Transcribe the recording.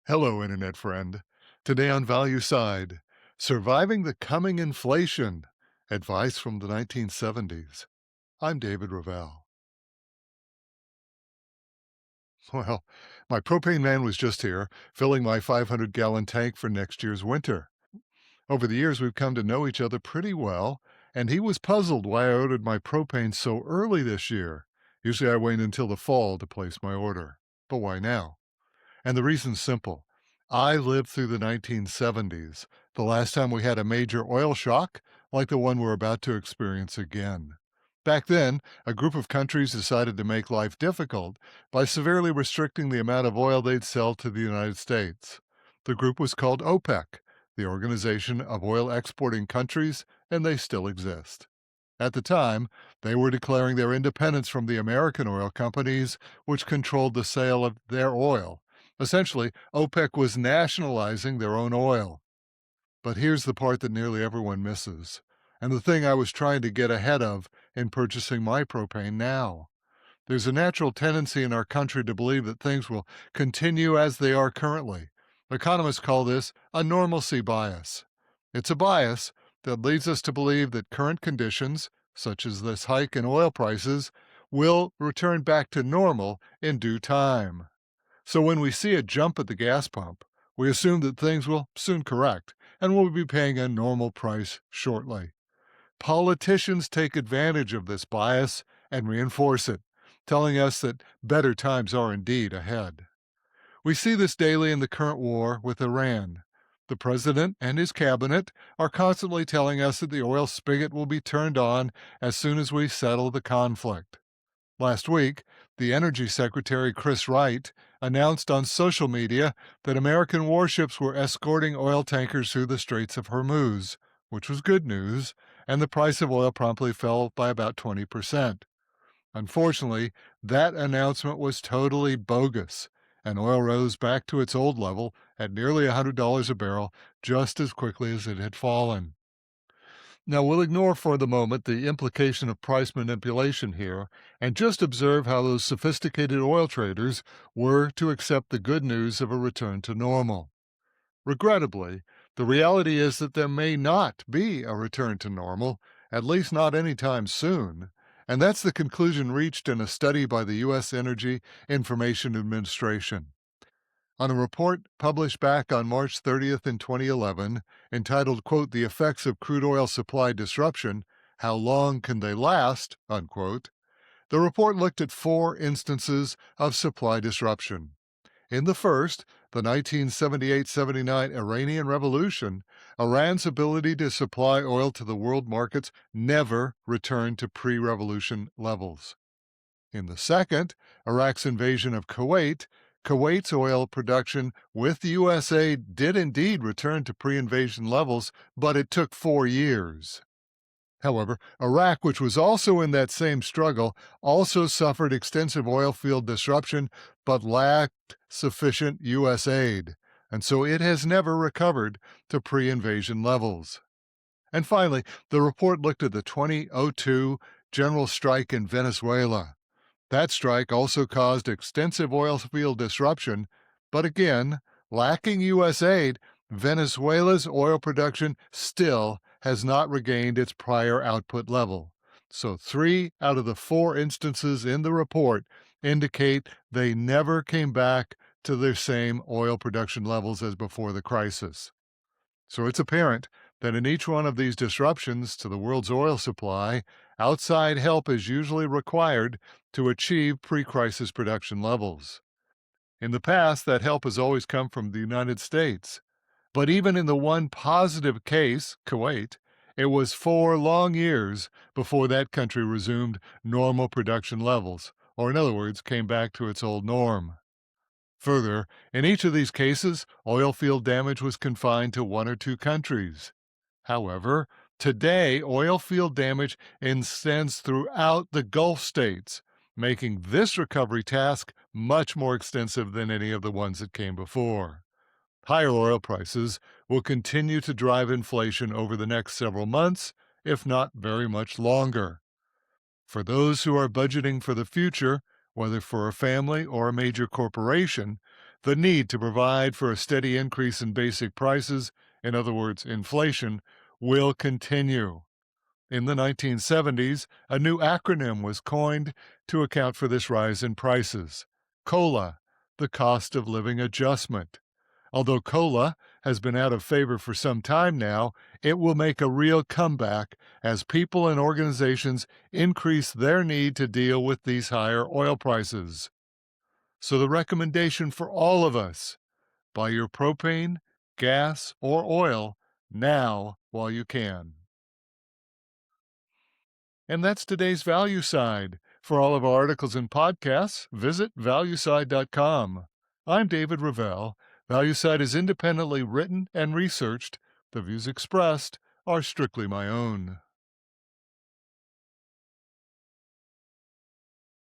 Hello, Internet friend. Today on Value Side, surviving the coming inflation. Advice from the 1970s. I'm David Ravel. Well, my propane man was just here, filling my 500-gallon tank for next year's winter. Over the years, we've come to know each other pretty well, and he was puzzled why I ordered my propane so early this year. Usually I wait until the fall to place my order. But why now? And the reason's simple. I lived through the 1970s, the last time we had a major oil shock like the one we're about to experience again. Back then, a group of countries decided to make life difficult by severely restricting the amount of oil they'd sell to the United States. The group was called OPEC, the Organization of Oil Exporting Countries, and they still exist. At the time, they were declaring their independence from the American oil companies, which controlled the sale of their oil. Essentially, OPEC was nationalizing their own oil. But here's the part that nearly everyone misses, and the thing I was trying to get ahead of in purchasing my propane now. There's a natural tendency in our country to believe that things will continue as they are currently. Economists call this a normalcy bias. It's a bias that leads us to believe that current conditions, such as this hike in oil prices, will return back to normal in due time. So when we see a jump at the gas pump, we assume that things will soon correct and we'll be paying a normal price shortly. Politicians take advantage of this bias and reinforce it, telling us that better times are indeed ahead. We see this daily in the current war with Iran. The president and his cabinet are constantly telling us that the oil spigot will be turned on as soon as we settle the conflict. Last week, the Energy Secretary Chris Wright announced on social media that American warships were escorting oil tankers through the Straits of Hormuz, which was good news, and the price of oil promptly fell by about 20%. Unfortunately, that announcement was totally bogus, and oil rose back to its old level at nearly $100 a barrel just as quickly as it had fallen. Now, we'll ignore for the moment the implication of price manipulation here and just observe how those sophisticated oil traders were to accept the good news of a return to normal. Regrettably, the reality is that there may not be a return to normal, at least not anytime soon, and that's the conclusion reached in a study by the U.S. Energy Information Administration. On a report published back on March 30th in 2011, entitled, quote, "The Effects of Crude Oil Supply Disruption, How Long Can They Last?" unquote, the report looked at 4 instances of supply disruption. In the first, the 1978-79 Iranian Revolution, Iran's ability to supply oil to the world markets never returned to pre-revolution levels. In the second, Iraq's invasion of Kuwait, Kuwait's oil production with U.S. aid did indeed return to pre-invasion levels, but it took 4 years. However, Iraq, which was also in that same struggle, also suffered extensive oil field disruption but lacked sufficient U.S. aid, and so it has never recovered to pre-invasion levels. And finally, the report looked at the 2002 general strike in Venezuela. That strike also caused extensive oil field disruption, but again, lacking U.S. aid, Venezuela's oil production still has not regained its prior output level. So 3 out of the 4 instances in the report indicate they never came back to their same oil production levels as before the crisis. So it's apparent that in each one of these disruptions to the world's oil supply, outside help is usually required to achieve pre-crisis production levels. In the past, that help has always come from the United States. But even in the one positive case, Kuwait, it was 4 long years before that country resumed normal production levels, or in other words, came back to its old norm. Further, in each of these cases, oil field damage was confined to 1 or 2 countries. However, today, oil field damage extends throughout the Gulf states, making this recovery task much more extensive than any of the ones that came before. Higher oil prices will continue to drive inflation over the next several months, if not very much longer. For those who are budgeting for the future, whether for a family or a major corporation, The need to provide for a steady increase in basic prices, in other words, inflation, will continue. In the 1970s, a new acronym was coined to account for this rise in prices: COLA, the Cost of Living Adjustment. Although COLA has been out of favor for some time now, it will make a real comeback as people and organizations increase their need to deal with these higher oil prices. So the recommendation for all of us: buy your propane, gas, or oil now while you can. And that's today's Value Side. For all of our articles and podcasts, visit valueside.com. I'm David Ravel. ValueSide is independently written and researched. The views expressed are strictly my own.